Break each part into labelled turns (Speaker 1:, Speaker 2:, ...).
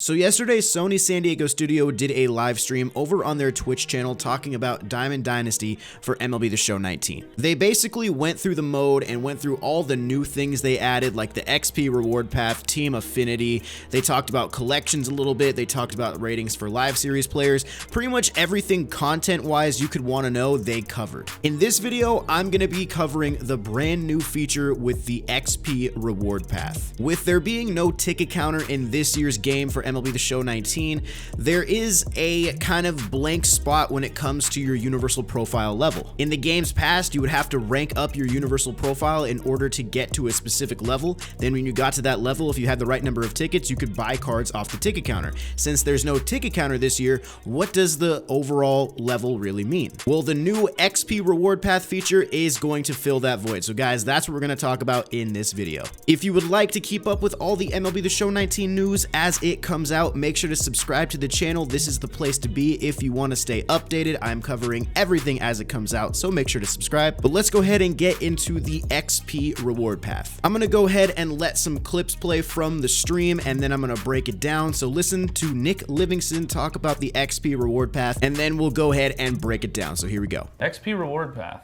Speaker 1: So yesterday, Sony San Diego Studio did a live stream over on their Twitch channel talking about Diamond Dynasty for MLB The Show 19. They basically went through the mode and went through all the new things they added, like the XP reward path, team affinity. They talked about collections a little bit. They talked about ratings for live series players. Pretty much everything content-wise you could want to know, they covered. In this video, I'm going to be covering the brand new feature with the XP reward path. With there being no ticket counter in this year's game for MLB The Show 19, there is a kind of blank spot when it comes to your universal profile level. In the game's past, you would have to rank up your universal profile in order to get to a specific level. Then when you got to that level, if you had the right number of tickets, you could buy cards off the ticket counter. Since there's no ticket counter this year, what does the overall level really mean? Well, the new XP reward path feature is going to fill that void. So guys, that's what we're going to talk about in this video. If you would like to keep up with all the MLB The Show 19 news as it comes out, make sure to subscribe to the channel. This is the place to be if you want to stay updated. I'm covering everything as it comes out, so make sure to subscribe. But let's go ahead and get into the XP reward path. I'm going to go ahead and let some clips play from the stream, and then I'm going to break it down. So listen to Nick Livingston talk about the XP reward path, and then we'll go ahead and break it down. So here we go.
Speaker 2: XP reward path.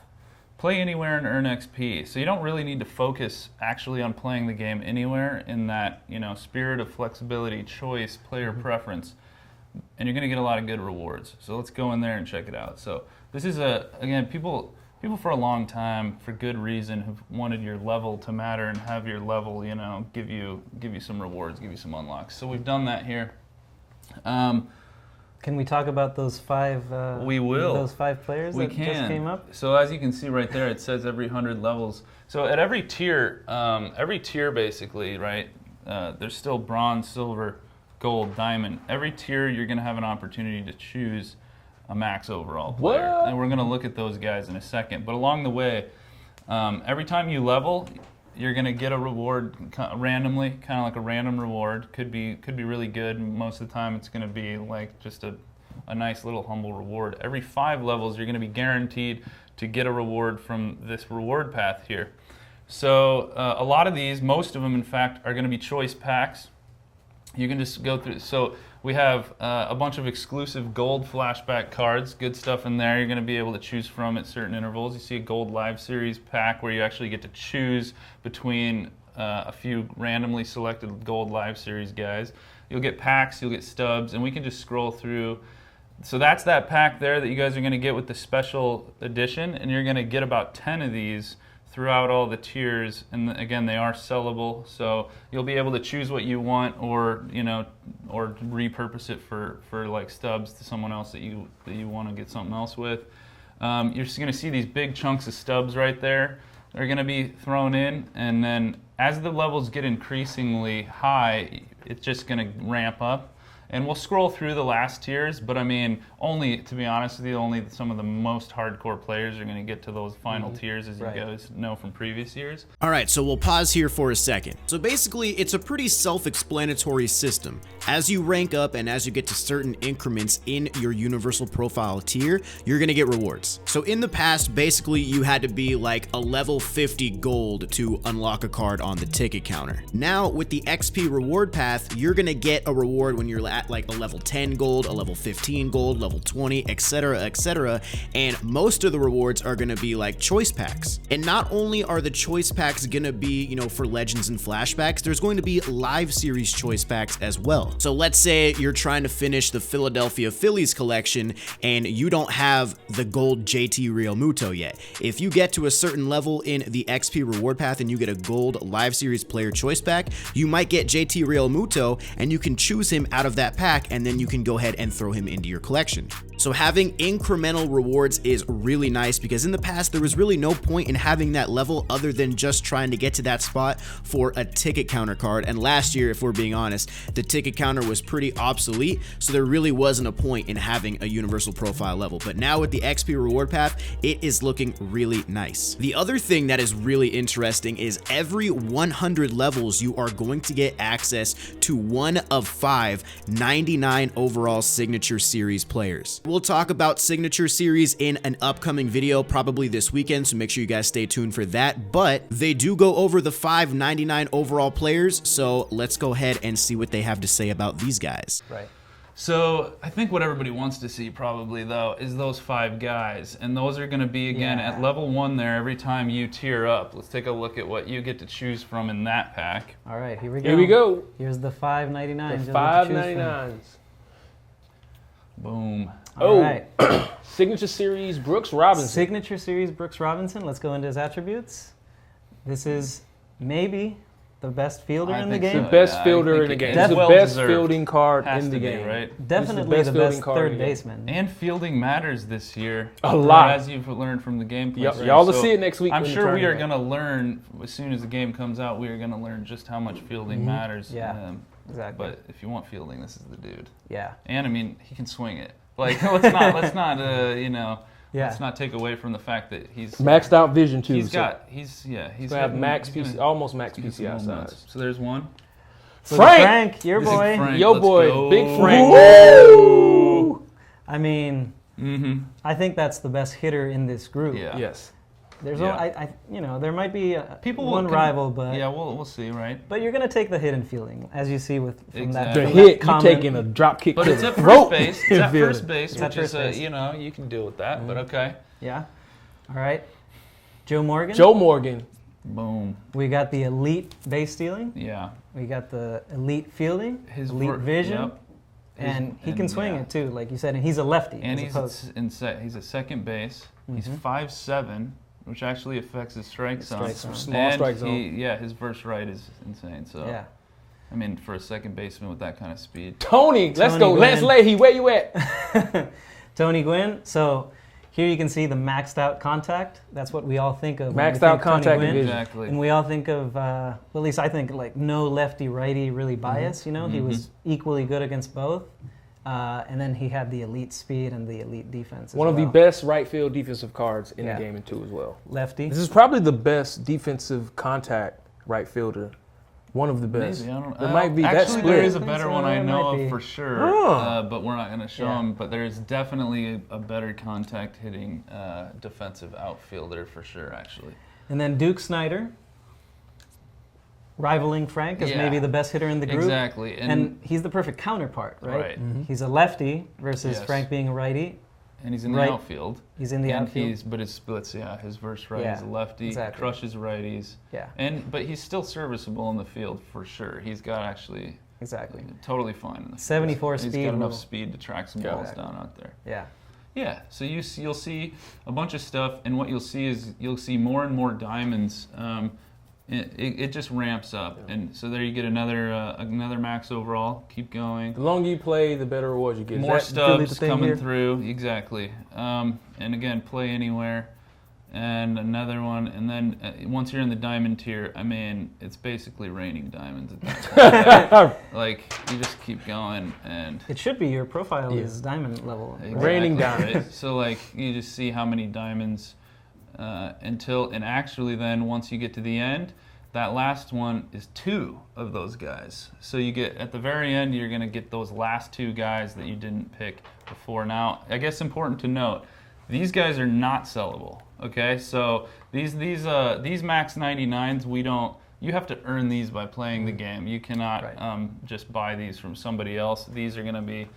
Speaker 2: Play anywhere and earn XP. So you don't really need to focus actually on playing the game anywhere in that, spirit of flexibility, choice, player preference, and you're going to get a lot of good rewards. So let's go in there and check it out. So this is again, people for a long time, for good reason, have wanted your level to matter and have your level, give you some rewards, give you some unlocks. So we've done that here.
Speaker 3: Can we talk about those five?
Speaker 2: We will.
Speaker 3: Those five players that just came up.
Speaker 2: So as you can see right there, it says every 100 levels. So at every tier basically, right? There's still bronze, silver, gold, diamond. Every tier, you're going to have an opportunity to choose a max overall player, and we're going to look at those guys in a second. But along the way, every time you level, you're going to get a reward randomly, kind of like a random reward. Could be really good. Most of the time it's going to be like just a nice little humble reward. Every 5 levels you're going to be guaranteed to get a reward from this reward path here. So a lot of these, most of them in fact, are going to be choice packs. You can just go through. So we have a bunch of exclusive gold flashback cards, good stuff in there. You're going to be able to choose from at certain intervals. You see a gold live series pack where you actually get to choose between a few randomly selected gold live series guys. You'll get packs, you'll get stubs, and we can just scroll through. So that's that pack there that you guys are going to get with the special edition, and you're going to get about 10 of these throughout all the tiers, and again, they are sellable, so you'll be able to choose what you want, or or repurpose it for like stubs to someone else that you want to get something else with. You're just going to see these big chunks of stubs right there. They're going to be thrown in, and then as the levels get increasingly high, it's just going to ramp up. And we'll scroll through the last tiers, but I mean, to be honest with you, only some of the most hardcore players are going to get to those final tiers, as you guys know from previous years.
Speaker 1: All right, so we'll pause here for a second. So basically, it's a pretty self-explanatory system. As you rank up and as you get to certain increments in your universal profile tier, you're going to get rewards. So in the past, basically, you had to be like a level 50 gold to unlock a card on the ticket counter. Now, with the XP reward path, you're going to get a reward when you're at like a level 10 gold, a level 15 gold, level 20, etc., and most of the rewards are going to be like choice packs. And not only are the choice packs going to be, for legends and flashbacks, there's going to be live series choice packs as well. So let's say you're trying to finish the Philadelphia Phillies collection and you don't have the gold JT Realmuto yet. If you get to a certain level in the XP reward path and you get a gold live series player choice pack, you might get JT Realmuto, and you can choose him out of that pack, and then you can go ahead and throw him into your collection. So having incremental rewards is really nice, because in the past there was really no point in having that level other than just trying to get to that spot for a ticket counter card. And last year, if we're being honest, the ticket counter was pretty obsolete, so there really wasn't a point in having a universal profile level. But now with the XP reward path, it is looking really nice. The other thing that is really interesting is every 100 levels you are going to get access to one of 5 99 overall Signature Series players. We'll talk about Signature Series in an upcoming video, probably this weekend, so make sure you guys stay tuned for that. But they do go over the 5 99 overall players, so let's go ahead and see what they have to say about these guys.
Speaker 3: Right.
Speaker 2: So I think what everybody wants to see probably though is those 5 guys, and those are going to be again at level 1 there every time you tier up. Let's take a look at what you get to choose from in that pack.
Speaker 3: All right, here we go.
Speaker 4: Here we go.
Speaker 3: Here's the 599s.
Speaker 4: The 599s.
Speaker 2: Boom.
Speaker 3: All right.
Speaker 4: Signature Series Brooks Robinson.
Speaker 3: Signature Series Brooks Robinson. Let's go into his attributes. This is maybe the best fielder in the game.
Speaker 4: The best fielder in the game. It's the best fielding card in the game.
Speaker 2: Right?
Speaker 3: Definitely the best third baseman.
Speaker 2: And fielding matters this year.
Speaker 4: A lot.
Speaker 2: As you've learned from the gameplay.
Speaker 4: Yep. Y'all will see it next week.
Speaker 2: I'm sure we are going to learn, as soon as the game comes out, we are going to learn just how much fielding matters.
Speaker 3: Yeah, exactly.
Speaker 2: But if you want fielding, this is the dude.
Speaker 3: Yeah.
Speaker 2: And I mean, he can swing it. Like, let's not let's not take away from the fact that he's
Speaker 4: maxed out vision too.
Speaker 2: He's
Speaker 4: got
Speaker 2: almost max
Speaker 4: PCI size.
Speaker 2: So there's one.
Speaker 4: Frank,
Speaker 3: your boy.
Speaker 2: Frank.
Speaker 4: Yo boy,
Speaker 2: go.
Speaker 4: Big Frank.
Speaker 3: Woo! I mean, I think that's the best hitter in this group.
Speaker 2: Yeah.
Speaker 4: Yes.
Speaker 3: There's there might be one rival, but
Speaker 2: yeah, we'll see, right?
Speaker 3: But you're gonna take the hit in fielding, as you see from that.
Speaker 4: The hit, you taking a drop kick.
Speaker 2: But
Speaker 4: to
Speaker 2: it's
Speaker 4: the
Speaker 2: at
Speaker 4: throat.
Speaker 2: first base. It's at first base,
Speaker 3: It's
Speaker 2: which
Speaker 3: at first base.
Speaker 2: you can deal with that. But okay.
Speaker 3: Yeah. All right. Joe Morgan.
Speaker 4: Joe Morgan.
Speaker 2: Boom.
Speaker 3: We got the elite base stealing.
Speaker 2: Yeah.
Speaker 3: We got the elite fielding.
Speaker 2: His
Speaker 3: elite vision.
Speaker 2: Yep.
Speaker 3: And he can swing it too, like you said, and he's a lefty.
Speaker 2: And he's at second base. He's 5'7", which actually affects his strike zone.
Speaker 4: Small strike zone.
Speaker 2: His verse right is insane. So
Speaker 3: yeah.
Speaker 2: I mean, for a second baseman with that kind of speed.
Speaker 4: Let's go.
Speaker 3: Gwynn.
Speaker 4: Lance Leahy, where you at?
Speaker 3: Tony Gwynn. So here you can see the maxed out contact. That's what we all think of.
Speaker 4: Maxed out contact and vision.
Speaker 2: Exactly.
Speaker 3: And we all think of, well, at least I think, like no lefty righty really bias. You know, he was equally good against both. And then he had the elite speed and the elite defense.
Speaker 4: One of the best right field defensive cards in the game too as well.
Speaker 3: Lefty.
Speaker 4: This is probably the best defensive contact right fielder. One of the best.
Speaker 2: Maybe, I don't know.
Speaker 4: It might be
Speaker 2: actually,
Speaker 4: that split.
Speaker 2: there is a better one I know of for sure, but we're not going to show him. But there is definitely a better contact hitting defensive outfielder for sure, actually.
Speaker 3: And then Duke Snyder, rivaling Frank as maybe the best hitter in the group.
Speaker 2: Exactly.
Speaker 3: And he's the perfect counterpart, right? He's a lefty versus Frank being a righty.
Speaker 2: And he's in the outfield.
Speaker 3: He's in the outfield.
Speaker 2: But his splits, his verse right is a lefty, crushes righties.
Speaker 3: Yeah.
Speaker 2: But he's still serviceable in the field for sure. He's got actually totally fine in the field.
Speaker 3: 74 speed.
Speaker 2: He's got enough speed to track some balls down out there.
Speaker 3: Yeah.
Speaker 2: Yeah. So you'll see a bunch of stuff, and what you'll see is you'll see more and more diamonds. It just ramps up, and so there you get another max overall. Keep going.
Speaker 4: The longer you play, the better rewards you get.
Speaker 2: More stubs coming through, exactly. And again, play anywhere, and another one, and then once you're in the diamond tier, I mean, it's basically raining diamonds at that point. Like you just keep going, and
Speaker 3: it should be your profile is diamond level.
Speaker 2: Exactly,
Speaker 4: raining diamonds.
Speaker 2: Right? So like you just see how many diamonds. And actually then once you get to the end, that last one is 2 of those guys. So you get, at the very end, you're going to get those last 2 guys that you didn't pick before. Now, I guess important to note, these guys are not sellable, okay? So these max 99s, you have to earn these by playing the game. You cannot just buy these from somebody else. These are going to be,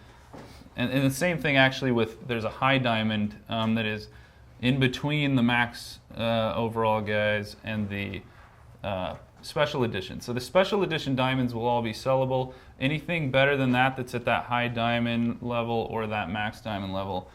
Speaker 2: and the same thing actually there's a high diamond that is in between the max overall guys and the special edition. So the special edition diamonds will all be sellable. Anything better than that's at that high diamond level or that max diamond level,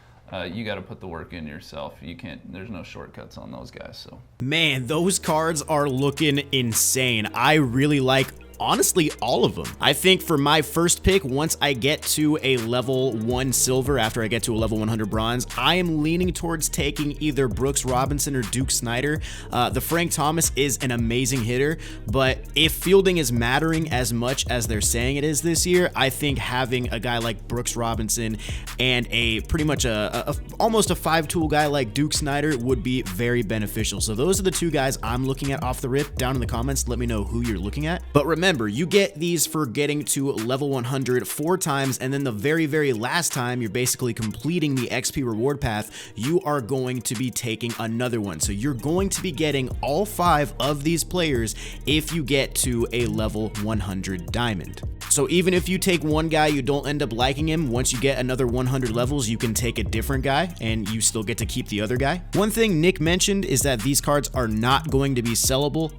Speaker 2: you got to put the work in yourself. You can't. There's no shortcuts on those guys. So
Speaker 1: man, those cards are looking insane. I really like honestly all of them. I think for my first pick, once I get to a level 1 silver after I get to a level 100 bronze, I am leaning towards taking either Brooks Robinson or Duke Snyder. The Frank Thomas is an amazing hitter, but if fielding is mattering as much as they're saying it is this year, I think having a guy like Brooks Robinson and a pretty much almost a 5-tool guy like Duke Snyder would be very beneficial. So those are the 2 guys I'm looking at off the rip. Down in the comments, let me know who you're looking at. But remember, Remember, you get these for getting to level 100 4 times, and then the very last time you're basically completing the XP reward path, you are going to be taking another one. So you're going to be getting all 5 of these players if you get to a level 100 diamond. So even if you take one guy, you don't end up liking him, once you get another 100 levels, you can take a different guy and you still get to keep the other guy. One thing Nick mentioned is that these cards are not going to be sellable.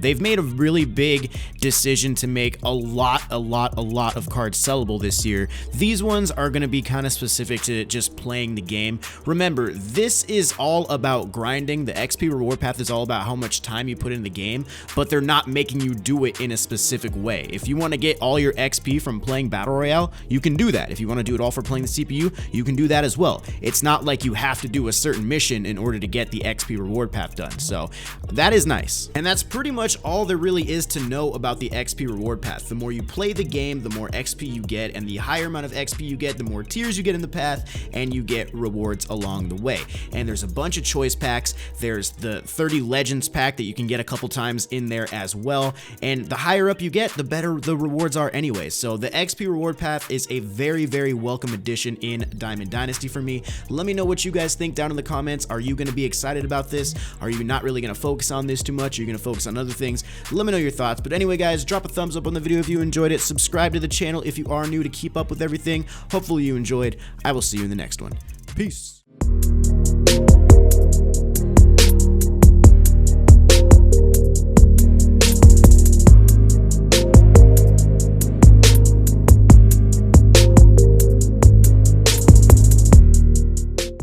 Speaker 1: They've made a really big decision to make a lot of cards sellable this year. These ones are going to be kind of specific to just playing the game. Remember, this is all about grinding. The XP reward path is all about how much time you put in the game, but they're not making you do it in a specific way. If you want to get all your XP from playing Battle Royale, you can do that. If you want to do it all for playing the CPU, you can do that as well. It's not like you have to do a certain mission in order to get the XP reward path done. So that is nice. And that's pretty much all there really is to know about the XP reward path. The more you play the game, the more XP you get, and the higher amount of XP you get, the more tiers you get in the path, and you get rewards along the way. And there's a bunch of choice packs. There's the 30 Legends pack that you can get a couple times in there as well. And the higher up you get, the better the rewards are anyway. So the XP reward path is a very welcome addition in Diamond Dynasty for me. Let me know what you guys think down in the comments. Are you going to be excited about this? Are you not really going to focus on this too much? Are you going to focus on other things? Let me know your thoughts. But anyway, guys, drop a thumbs up on the video if you enjoyed it. Subscribe to the channel if you are new to keep up with everything. Hopefully you enjoyed. I will see you in the next one. Peace.